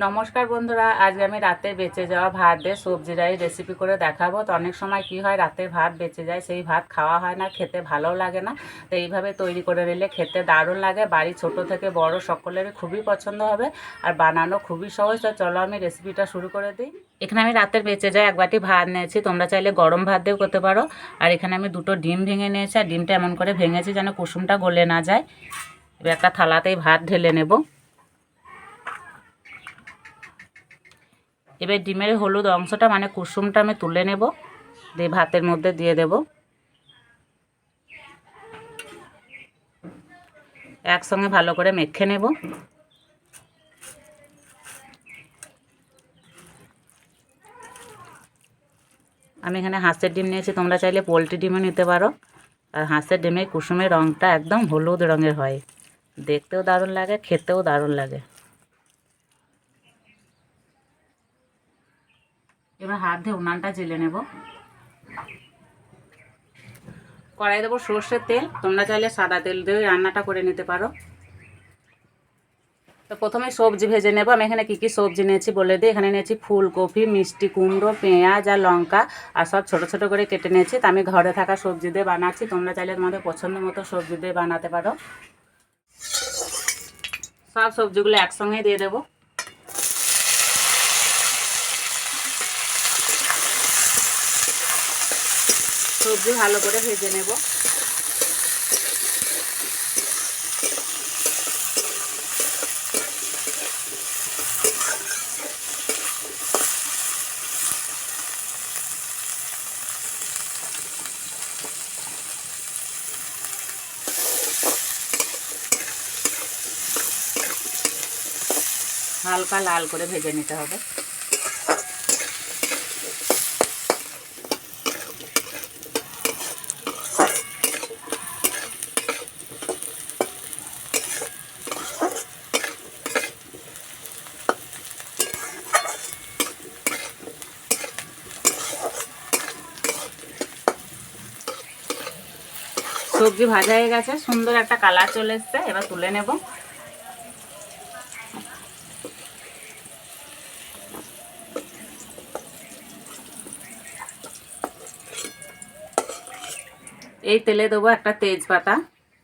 নমস্কার বন্ধুরা, আজকে আমি রাতে বেঁচে যাওয়া ভাত দিয়ে সবজি রাই রেসিপি করে দেখাবো। তো অনেক সময় কি হয়, রাতের ভাত বেঁচে যায়, সেই ভাত খাওয়া হয় না, খেতে ভালো লাগে না। তো এইভাবে তৈরি করে নিলে খেতে দারুণ লাগে। বাড়ি ছোট থেকে বড় সকলেরই খুবই পছন্দ হবে আর বানানো খুবই সহজ। তো চলো আমি রেসিপিটা শুরু করে দিই। এখানে আমি রাতের বেঁচে যায় এক বাটি ভাত নিয়েছি, তোমরা চাইলে গরম ভাত দিয়েও করতে পারো। আর এখানে আমি দুটো ডিম ভেঙে নিয়েছি, আর ডিমটা এমন করে ভেঙেছি যেন কুসুমটা গলে না যায়। এবার একটা থালাতেই ভাত ঢেলে নেব। এবার ডিমের হলুদ অংশটা মানে কুসুমটা আমি তুলে নেব, দিয়ে ভাতের মধ্যে দিয়ে দেব। একসঙ্গে ভালো করে মেখে নেব। আমি এখানে হাঁসের ডিম নিয়েছি, তোমরা চাইলে পোলট্রি ডিমও নিতে পারো। আর হাঁসের ডিমের কুসুমের রঙটা একদম হলুদ রঙের হয়, দেখতেও দারুণ লাগে, খেতেও দারুণ লাগে। এবার হাত দিয়ে উনানটা জ্বেলে নেব। কড়াই দেবো সর্ষের তেল, তোমরা চাইলে সাদা তেল দিয়ে রান্নাটা করে নিতে পারো। তো প্রথমে সবজি ভেজে নেব। আমি এখানে কী কী সবজি নিয়েছি বলে দিই। এখানে নিয়েছি ফুলকপি, মিষ্টি কুমড়ো, পেঁয়াজ আর লঙ্কা, আর সব ছোট ছোট করে কেটে নিয়েছি। তো আমি ঘরে থাকা সবজি দিয়ে বানাচ্ছি, তোমরা চাইলে তোমাদের পছন্দ মতো সবজি দিয়ে বানাতে পারো। সব সবজিগুলো একসঙ্গে দিয়ে দেবো। সবজি ভালো করে ভেজে নেব। হালকা লাল করে ভেজে নিতে হবে। সবজি ভাজা হয়ে গেছে, সুন্দর একটা কালার চলে এসছে। এবার তুলে নেব। এই তেলে দেবো একটা তেজপাতা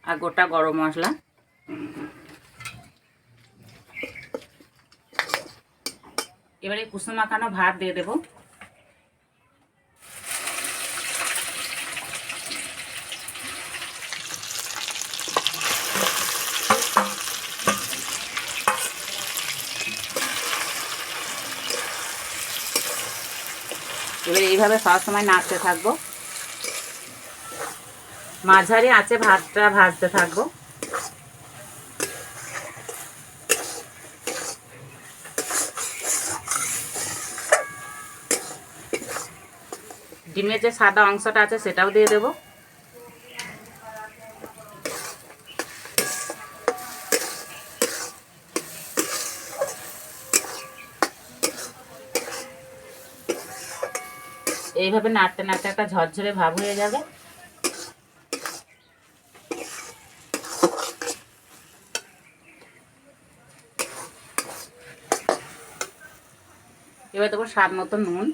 আর গোটা গরম মশলা। এবারে কুসুম মাখানো ভাত দিয়ে দেবো। এবার এইভাবে সব সময় নাড়তে থাকবো, মাঝারি আঁচে ভাতটা ভাজতে থাকবো। ডিমের যে সাদা অংশটা আছে সেটাও দিয়ে দেবো। এইভাবে নাড়তে নাড়তে একটা ঝরঝরে ভাব হয়ে যাবে। এবার দেবো স্বাদ মতো নুন।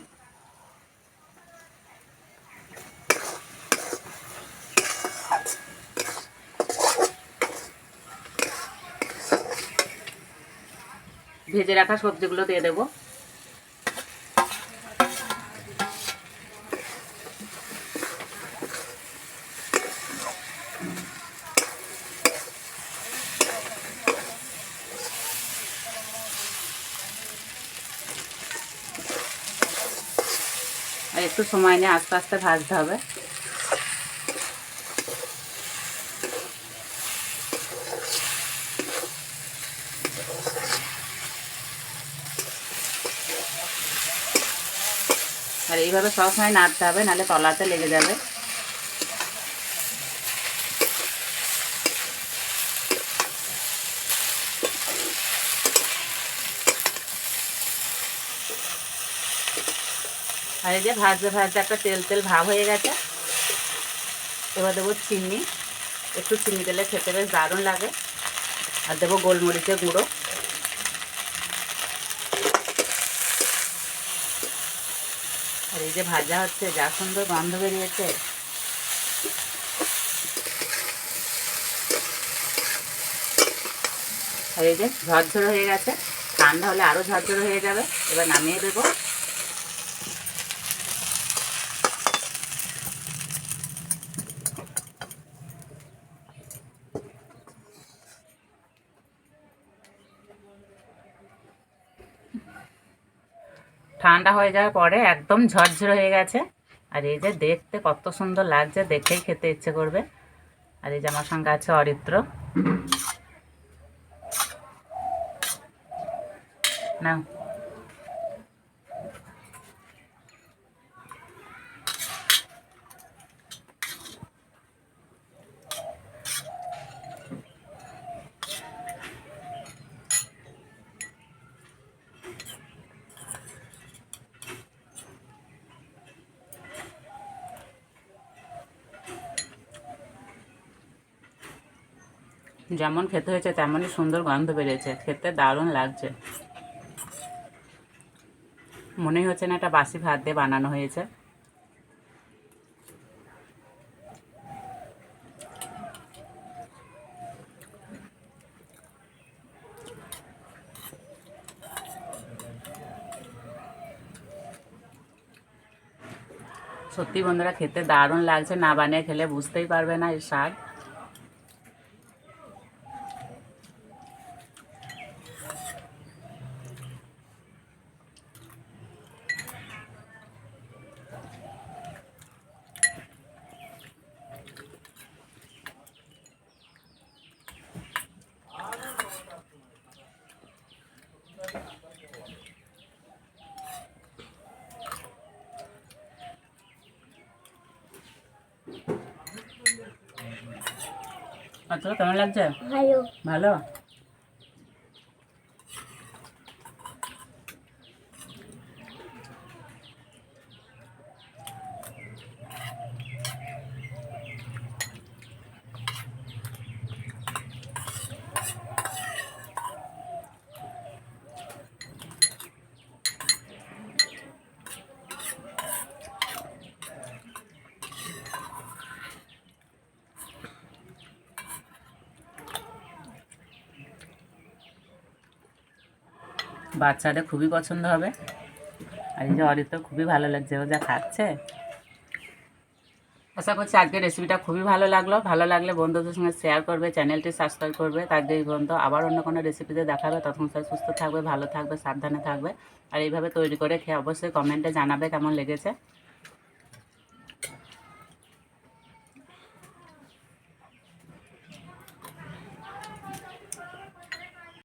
ভেজে রাখা সবজিগুলো দিয়ে দেবো। আর একটু সময় নিয়ে আস্তে আস্তে ভাজতে হবে। আর এইভাবে সবসময় নাড়তে হবে, নাহলে তলাতে লেগে যাবে। আর এই যে ভাজতে ভাজতে একটা তেল তেল ভাব হয়ে গেছে। এবার দেবো চিনি, একটু চিনি দিলে খেতে বেশ দারুণ লাগে। আর দেবো গোলমরিচের গুঁড়ো। এই যে ভাজা হচ্ছে, যা সুন্দর গন্ধ বেরিয়েছে। আর এই যে ঝরঝরে হয়ে গেছে, ঠান্ডা হলে আরও ঝরঝরে হয়ে যাবে। এবার নামিয়ে দেবো। ঠান্ডা হয়ে যাওয়ার পরে একদম ঝরঝরে হয়ে গেছে। আর এই যে দেখতে কত সুন্দর লাগছে, দেখেই খেতে ইচ্ছে করবে। আর এই যে আমার সঙ্গে আছে অরিত্র। না, যেমন খেতে হয়েছে তেমনই সুন্দর গন্ধ বেরিয়েছে, খেতে দারুণ লাগছে। মনেই হচ্ছে না এটা বাসি ভাত দিয়ে বানানো হয়েছে। সত্যি বন্ধুরা, খেতে দারুণ লাগছে, না বানিয়ে খেলে বুঝতেই পারবে না এর স্বাদ। আচ্ছা, কেমন লাগছে? ভালো। ভালো। বাচ্চাদের খুবই পছন্দ হবে। আর এই যে অরিত্র খুবই ভালো লাগছে, ও যা খাচ্ছে। আশা করছি আজকের রেসিপিটা খুবই ভালো লাগলো। ভালো লাগলে বন্ধুদের সঙ্গে শেয়ার করবে, চ্যানেলটি সাবস্ক্রাইব করবে। তার যে বন্ধু আবার অন্য কোনো রেসিপিতে দেখাবে, তখন সবাই সুস্থ থাকবে, ভালো থাকবে, সাবধানে থাকবে। আর এইভাবে তৈরি করে খেয়ে অবশ্যই কমেন্টে জানাবে কেমন লেগেছে।